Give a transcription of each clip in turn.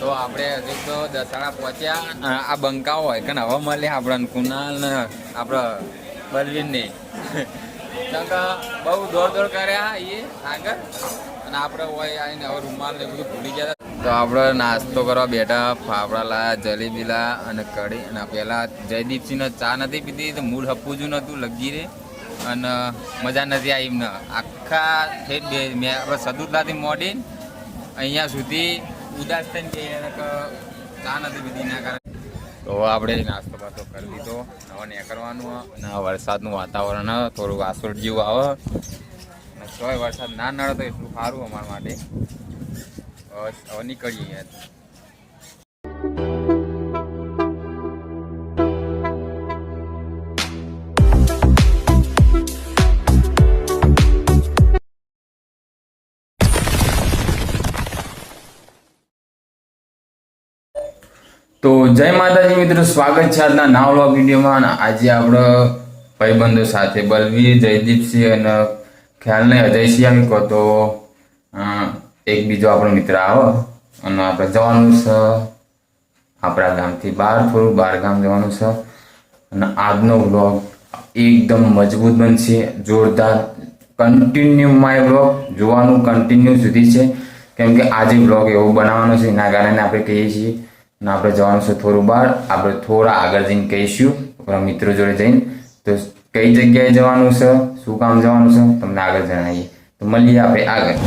તો આપણે હજુ તો દસાડા પહોંચ્યા. આ બંકા હોય કે હવે મળે આપણને કુનાલ ને આપણે બલવીન ને બહુ દોડ કર્યા એ આગળ અને આપણે હોય આવીને હવે રૂમાલ ને બધું ભૂલી ગયા. તો આપણે નાસ્તો કરવા બેઠા. ફાફડા લાયા, જલેબી લાયા અને કઢી. અને પહેલા જયદીપસિંહને ચા નથી પીધી તો મૂળ હપવું જ નહોતું લગી રે અને મજા નથી આવી એમને. આખા ઠેઠ મેં આપણે સદુરલાથી મોડીને અહીંયા સુધી ઉદાસ થઈને કે ચા નથી પીધી એના કારણે. તો આપણે નાસ્તો બાસ્તો કરી દીધો. હવે નીકળવાનું અને વરસાદનું વાતાવરણ થોડું વાસોડ જેવું આવે અને તોય વરસાદ ના નડે તો એટલું સારું અમારા માટે. હવે નીકળીએ યાર. તો જય માતાજી મિત્રો, સ્વાગત છે આજના નવા વ્લોગ વિડીયોમાં. આજે આપણે ભાઈબંધો સાથે બલવીર, જયદીપસિંહ અને ખ્યાલ નહીં અજયસિંહ આવી કહો તો એક બીજો આપણો મિત્ર આવો અને આપણે જવાનું છે આપણા ગામથી બહાર, થોડું બહાર ગામ જવાનું છે. અને આજનો વ્લોગ એકદમ મજબૂત બનશે, જોરદાર. કન્ટિન્યુ માય વ્લોગ જોવાનું કન્ટિન્યુ સુધી છે, કેમ કે આજે વ્લોગ એવો બનાવવાનો છે એના કારણે આપણે કહીએ છીએ. અને આપણે જવાનું છે થોડું બહાર. આપણે થોડા આગળ જઈને કહીશું આપણા મિત્રો જોડે જઈને તો કઈ જગ્યાએ જવાનું છે, શું કામ જવાનું છે તમને આગળ જણાવીએ. તો મળીએ આપણે આગળ.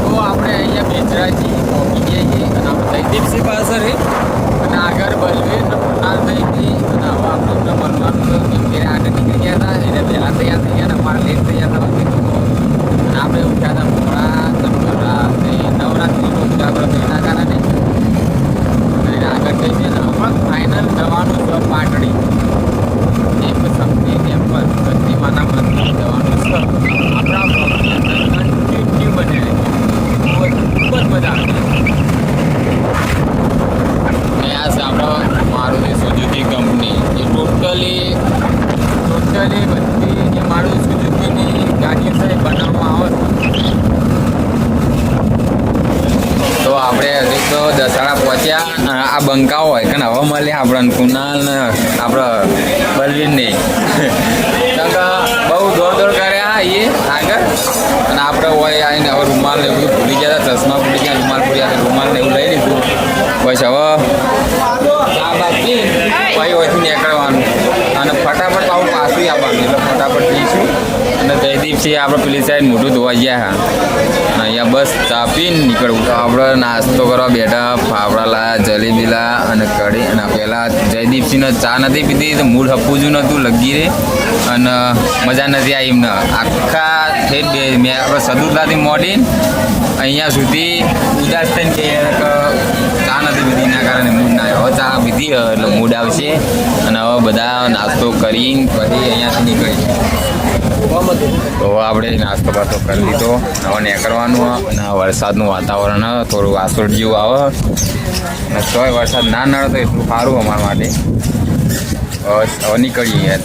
તો આપણે અહીંયા બેચરાજી પહોંચી ગયા છીએ અને આપણે જયદીપસિંહ પાસે રહી અને આગળ બલવીર નાલ થઈ હતી. અને હવે આપણે મળવાનું આગળ નીકળી ગયા હતા. એને પહેલા તૈયાર થઈ ગયા, અમારે લેટ તૈયાર થવા કીધું અને આપણે ઉઠ્યા હતા નવરાત્રિનો ઉજાગરો એના કારણે આગળ થઈ છે. હમણાં ફાઇનલ જવાનું છે પાટડી, એક શક્તિ ટેમ્પલ, શક્તિ માના મંદિર જવાનું છે. આપણા બ્લોગની અંદર કન્ટિન્યુ બને ખૂબ જ મજા આવે. આ છે આપણો મારુતિ સુઝુકી કંપની. એ ટોટલી બધી જે મારુતિ સુઝુકીની ગાડીઓ છે એ બનાવવામાં આવે છે. તો આપણે હજુ તો દસાડા પહોંચ્યા. આ બંકા હોય કે હવે મળે આપણને કુનાલ ને આપણે બલવીન ને બહુ દોડ કર્યા એ આગળ અને આપણે હોય આવીને હવે રૂમાલ ને બધું ભૂલી ગયા હતા. ચશ્મા ભૂલી ગયા, રૂમાલ ભૂલી ગયા, રૂમાલ ને એવું લઈ લીધું. બસ હવે પછી હોયથી નીકળવાનું અને ફટાફટ આવું પાછું આવવાનું. એટલે ફટાફટ જઈશું. અને જયદીપસિંહ આપણે પેલી સાઈડ મોઢું ધોવા ગયા હા. અહીંયા બસ ચા પીને નીકળવું. તો આપણે નાસ્તો કરવા બેઠા. ફાફડા લાયા, જલેબી લાયા અને કઢી. અને પહેલાં જયદીપસિંહને ચા નથી પીધી તો મૂળ હપવું જ નહોતું લગી રે અને મજા નથી આવી એમને. આખા ઠેઠ મેં આપણે સદુરલાથી મોડીને અહીંયા સુધી ઉદાસ થઈને કે ચા નથી પીધી એના કારણે મૂડ ના આવ્યો. હવે ચા પીધી એટલે મૂડ આવશે. અને હવે બધા નાસ્તો કરીને પછી અહીંયાથી નીકળી. તો આપણે નાસ્તો બાસ્તો કરી લીધો. હવે નીકળવાનું અને વરસાદનું વાતાવરણ થોડું વાસોડ જેવું આવે અને તોય વરસાદ ના નડે તો એટલું સારું અમારા માટે. હવે નીકળીએ યાર.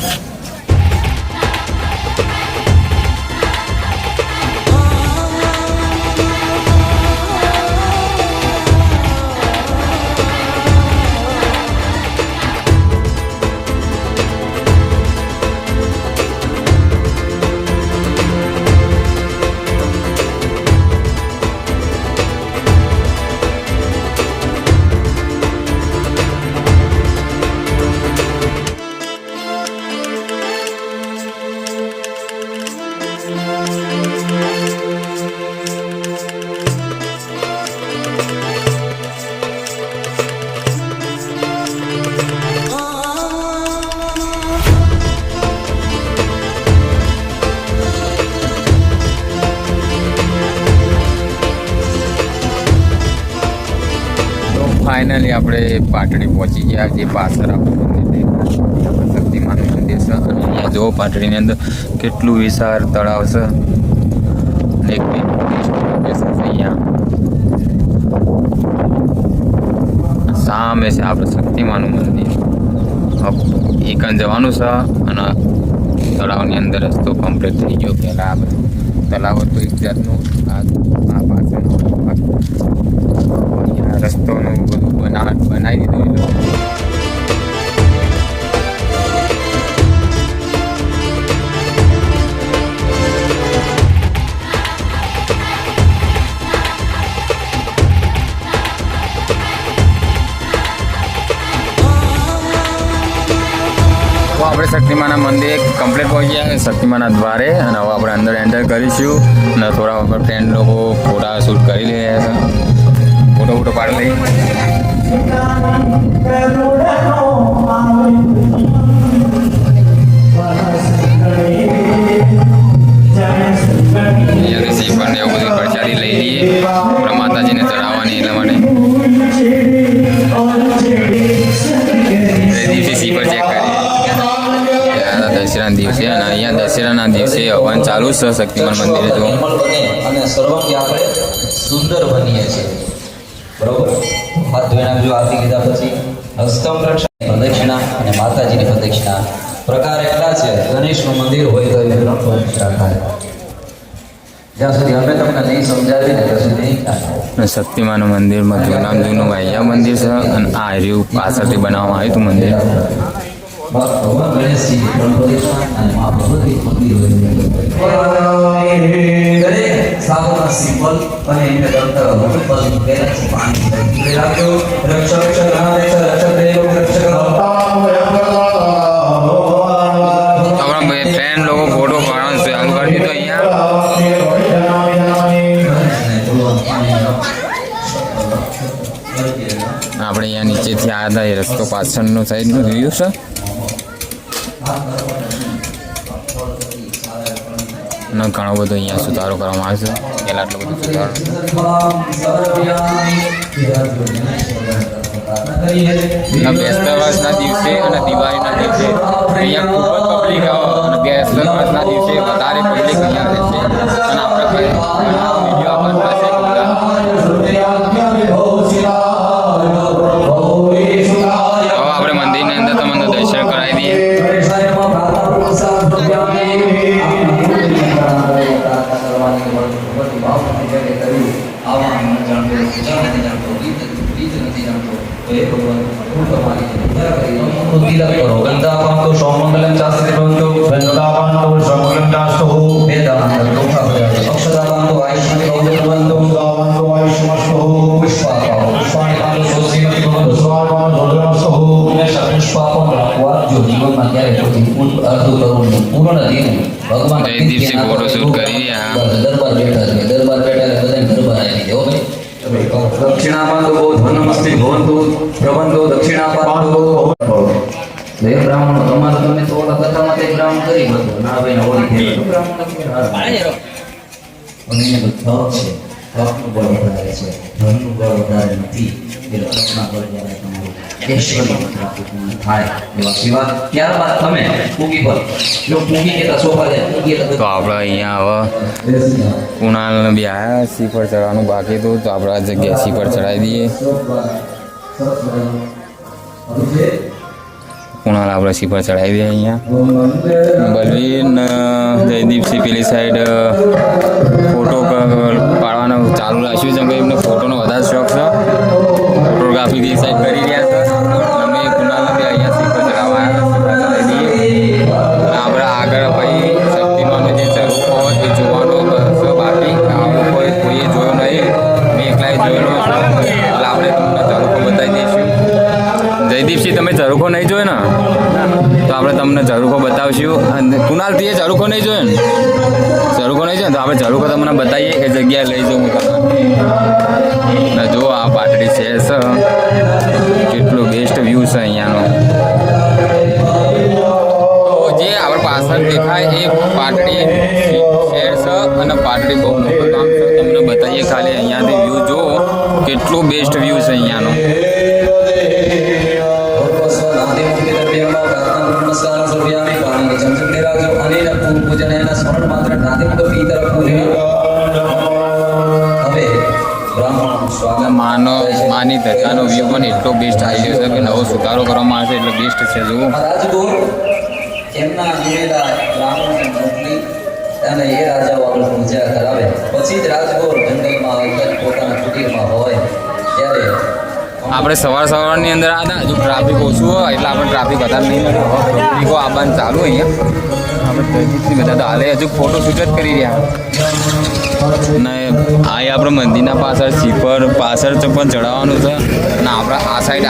ફાઇનલી આપણે પાટડી પહોંચી ગયા. જે પાછળ આપણું શક્તિમાનું મંદિર છે. અને અહીંયા જો પાટડીની અંદર કેટલું વિશાળ તળાવ છે. એક અહીંયા સામે છે આપણે શક્તિમાનું મંદિર. એકન જવાનું છે અને તળાવની અંદર રસ્તો કમ્પ્લીટ થઈ ગયો. પહેલાં આપણે તળાવ હતું એક જાતનું, આ પાછળ પાર્ટ બનાવી દીધું એ લોકો. તો આપણે શક્તિમાના મંદિર કમ્પ્લીટ પહોંચી ગયા શક્તિમાના દ્વારે અને હવે આપણે અંદર એન્ટર કરીશું અને થોડા વખત ફ્રેન્ડ લોકો ફોટા શૂટ કરી રહ્યા છે ફોટો પાડી લઈ અહીંયાથી શ્રીફળ ને એવું બધું પ્રસાદી લઈ લઈએ આપણા માતાજીને ચડાવવાની એટલા માટે દિવસે શ્રીફળ ચેક કરીએ દશેરાના દિવસે અને અહીંયા દશેરાના દિવસે હવન ચાલુ છે શક્તિમાન મંદિરે જો અને સર્વથી આપણે સુંદર બનીએ છીએ બરોબર હાથ ધોઈ નાખજો આરતી લીધા પછી હસ્તમ રક્ષા પ્રદક્ષિણા અને માતાજીની પ્રદક્ષિણા પ્રકાર એટલા છે ગણેશનું મંદિર હોય તો એ ત્રણ પ્રદક્ષિણા થાય જ્યાં સુધી અમે તમને નહીં સમજાવી ને ત્યાં સુધી નહીં થાય શક્તિમાનું મંદિરમાં જૂનું અહીંયા મંદિર છે અને આ રહ્યું પાછળથી બનાવવામાં આવ્યું હતું મંદિર ભગવાન ગણેશજી ત્રણ પ્રદક્ષિણા અને મા ભગવતી મંદિર સાબુના સિમ્બલ અને એને દંતર પર મૂકેલા છે પાણી રાખજો રક્ષક રામે રક્ષક દેવ રક્ષક આપણા ફ્રેન્ડ લોકો ફોટો પાડવાનું ચાલુ કરી દીધો અહીંયા આપણે અહીંયા નીચેથી આવ્યા હતા એ રસ્તો પાછળનો સાઈડનો વ્યૂ છે અને ઘણો બધો અહીંયા સુધારો કરવામાં આવે છે પહેલાં આટલો બધો સુધારો બેસતા વર્ષના દિવસે અને દિવાળીના દિવસે અહીંયા ખૂબ જ પબ્લિક આવે અને બેસતા વર્ષના દિવસે વધારે પબ્લિક અહીંયા આવે છે અને આપણે વિડીયો આપણા પાસે આપણે મંદિરની અંદર તમને દર્શન કરાવી દઈએ ગંધાપાંતો સૌમંગલમ શાસ્ત્રી ભવંતો ગંધાપાંતો સૌમંગલમ શાસ્ત્રો વેદાંતો અક્ષરાપાંતો આયુષ્મતી ભવંતો ભવંતો આયુષ્મસ્તો પુષ્પાપાંતો પુષ્પાણીપાંતો સોશ્રીમતી ભવંતો સ્વાપાંતો સોશ્રીમસ્તો પુષ્પાપન રાખવા જો જીવનમાં ક્યારે અડધું કરવું પૂર્ણ દિન ભગવાન જય દિવસે ફોટો શૂટ કરી રહ્યા દરબાર બેઠા છે દરબાર બેઠા બધાને દરબાર આવી દેવો ભાઈ દક્ષિણાપાંતો ધનમસ્તી ભવંતો પ્રબંધો દક્ષિણાપાંતો બે બ્રાહ્મણો તમારે તમે તો ઓલા કથામાં તે બ્રાહ્મણ કરી બધું ના ભાઈ ઓળી બ્રાહ્મણ બધા છે ધનનું બળ વધારે છે ધનનું બળ વધારે નથી એટલે કલ્પના પર જ્યારે તમારું ઐશ્વર્ય પ્રાપ્તિ થાય એવા સિવા ત્યારબાદ તમે પૂગી પર જો પૂગી કે સોફા દે પૂગી તો આપણે અહીંયા હવે કુણાલને બી આવ્યા શ્રીફળ ચડવાનું બાકી હતું તો આપણે આ જગ્યાએ શ્રીફળ ચડાવી દઈએ કુણાલ આપણે શ્રીફળ ચડાવી દઈએ અહીંયા બલવીન જયદીપસિંહ પેલી સાઈડ ફોટો પાડવાનો ચાલુ રાખ્યું છે કે એમને ફોટોનો વધારે શોખ છે ફોટોગ્રાફી સાઈડ કરી રહ્યા છે અમે કુણાલને બી અહીંયા શ્રીફળ ચડાવવા ચડાવી દઈએ આપણે આગળ ભાઈ શક્તિમાનનો જે ચરૂખો હોય એ જોવાનો બાકી કોઈ કોઈએ જોયો નહીં મેં એકલાએ જોયેલો છું એટલે આપણે તમને ચરૂખો બતાવી દઈશું જયદીપસિંહ તમે ચરૂખો નહીં જોયો ને તો આપણે તમને ચરૂખો બતાવશું અને કુણાલથી એ ચરૂખો નહીં જોયો ને ચરૂખો નહીં જોયો તો આપણે ચરૂખો તમને બતાવીએ એ જગ્યાએ લઈ જાઉં હું તમને જો આ પાટડી છે કેટલો બેસ્ટ વ્યૂ છે અહીંયાનો જે આપણે પાછળ દેખાય એ પાટડી શહેર છે અને પાટડી બહુ મોટું કામ છે તમને બતાવીએ ખાલી અહીંયાથી વ્યૂ જુઓ કેટલું બેસ્ટ વ્યૂ છે અહીંયાનો માની ધજાનો વ્યૂ પણ એટલો બેસ્ટ આવી ગયો છે કે નવો સુધારો કરવામાં આવશે એટલે બેસ્ટ છે જુઓ એમના જુમેદાર બ્રાહ્મણને મોકલી અને એ રાજાઓ આગળ પૂજા કરાવે પછી જ રાજગોર જંગલમાં પોતાના કુટીરમાં હોય ત્યારે આપણે સવારની અંદર આવ્યા હજુ ટ્રાફિક ઓછું હોય એટલે આપણે ટ્રાફિક વધારે નહીં મળે. ટ્રાફિકો આવવાનું ચાલુ અહીંયા આપણે બધા તો હાલે હજુ ફોટો શૂટ જ કરી રહ્યા ને આ આપણે મંદિરના પાછળ પણ ચડાવવાનું છે ને આપણે આ સાઈડ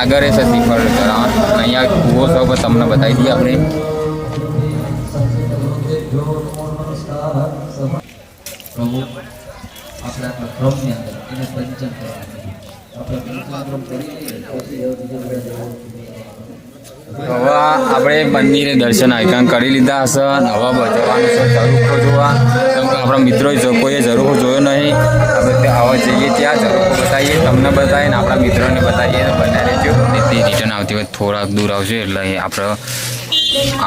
આગળ છે શિખર ચડાવવાનું. અહીંયા કૂવો છે પણ તમને બતાવી દઈએ આપણે. હવે આપણે મંદિરે દર્શન આઈકાન કરી લીધા હશે અને હવે જવાનું છે ઝરૂખો જોવા. કેમ કે આપણા મિત્રોએ કોઈએ ઝરૂખો જોયો નહીં. આપણે હવે જઈએ ત્યાં ઝરૂખો બતાવીએ, તમને બતાવીએ ને આપણા મિત્રોને બતાવીએ. બધા રહેજો. તે રિટર્ન આવતી હોય થોડાક દૂર આવશે એટલે આપણે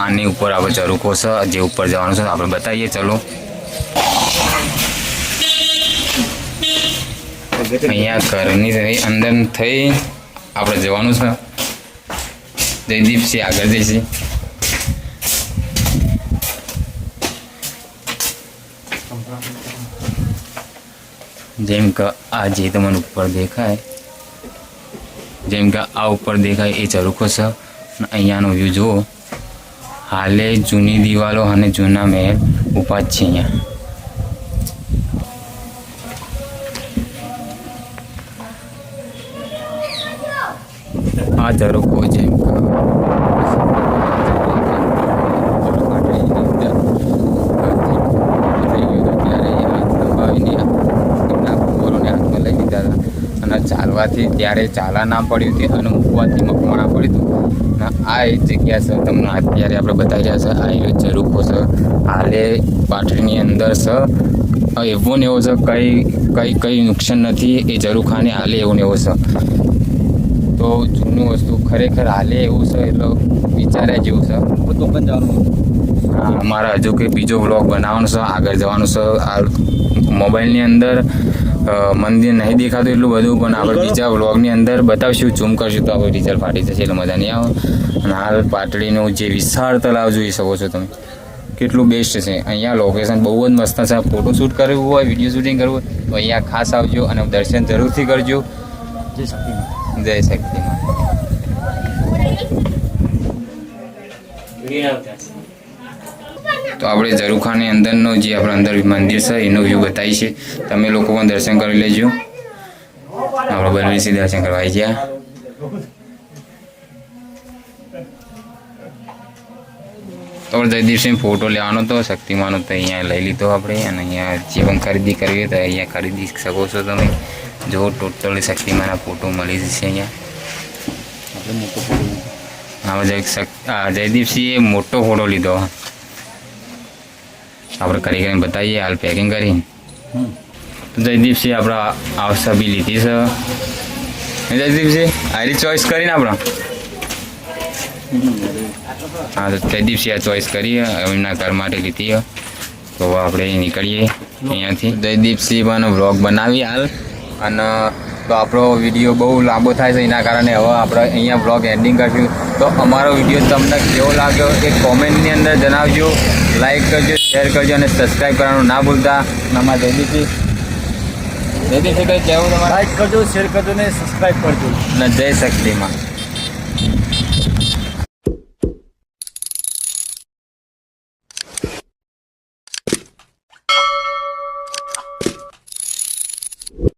આની ઉપર આપણે ઝરૂખો છે જે ઉપર જવાનું છે આપણે બતાવીએ. ચલો અહીંયા ઘરની અંદર થઈ આપણે જવાનું છે. જયદીપસિંહ આગળ જઈશે. જેમ કે આ જે તમને ઉપર દેખાય, જેમ કે આ ઉપર દેખાય એ ઝરૂખો છે. અહીંયાનો વ્યૂ જુઓ. હાલે જૂની દિવાલો અને જૂના મહેલ ઊભા જ છે અહીંયા. આ ઝરૂખો જેમ અને ચાલવાથી ત્યારે ચાલા ના પડ્યું તે અને મૂકવાથી મકવાણા પડ્યું હતું. અને આ એક જગ્યા છે તમને અત્યારે આપણે બતાવી રહ્યા છે. આ ઝરૂખો છે હાલે પાટડીની અંદર છે. એવો ને એવો છે, કઈ નુકસાન નથી એ ઝરૂખાને હાલે એવું ને એવું છે. તો જૂનું વસ્તુ ખરેખર હાલે એવું છે એટલે વિચાર્યા જેવું છે. બધું પણ જવાનું. હા, અમારે હજુ કંઈ બીજો વ્લોગ બનાવવાનો છે, આગળ જવાનું છે. આ મોબાઈલની અંદર મંદિર નહીં દેખાતું એટલું બધું, પણ આપણે બીજા વ્લોગની અંદર બતાવશું. ઝૂમ કરશું તો આપણે રિઝલ્ટ ફાટી જશે એટલે મજા નહીં આવે. અને હાલ પાટડીનું જે વિશાળ તળાવ જોઈ શકો છો તમે, કેટલું બેસ્ટ છે. અહીંયા લોકેશન બહુ જ મસ્ત છે. ફોટો શૂટ કરવું હોય, વિડીયો શૂટિંગ કરવું હોય તો અહીંયા ખાસ આવજો અને દર્શન જરૂરથી કરજો. જય શક્તિમાં. જય શક્તિમાં. તો આપણે ઝરૂખાની અંદરનો જે આપણે અંદર મંદિર છે એનો વ્યૂ બતાવી છે. તમે લોકો પણ દર્શન કરી લેજો. આપણે બલવીરસિંહ દર્શન કરવા આવી ગયા. તો જયદીપસિંહ ફોટો લેવાનો તો શક્તિમાનો તો અહીંયા લઈ લીધો આપણે. અને અહીંયા જે પણ ખરીદી કરવી હોય તો અહીંયા ખરીદી શકો છો તમે. જો ટોટલી શક્તિમાના ફોટો મળી જશે અહીંયા. આપણે જયદીપસિંહે મોટો ફોટો લીધો. આપણે કરીને બતાવીએ હાલ પેકિંગ કરીને. તો જયદીપસિંહ આપણા આ છબી લીધી છે. જયદીપસિંહ આરી ચોઈસ કરીને આપણે. હા, તો જયદીપસિંહ આ ચોઈસ કરી એમના ઘર માટે લીધી. તો આપણે નીકળીએ અહીંયાથી. જયદીપસિંહ પણ વ્લોગ બનાવી હાલ. અને તો આપણો વિડીયો બહુ લાંબો થાય છે એના કારણે હવે આપણે અહીંયા વ્લોગ એન્ડિંગ કરશું. તો અમારો વિડીયો તમને કેવો લાગ્યો એ કોમેન્ટની અંદર જણાવજો. લાઈક કરજો, શેર કરજો અને સબસ્ક્રાઈબ કરવાનું ના ભૂલતા. અમારા જયદીપસિંહ કંઈ કહેવું તમારે? લાઈક કરજો, શેર કરજો ને સબસ્ક્રાઈબ કરજો. અને જય શક્તિમાં.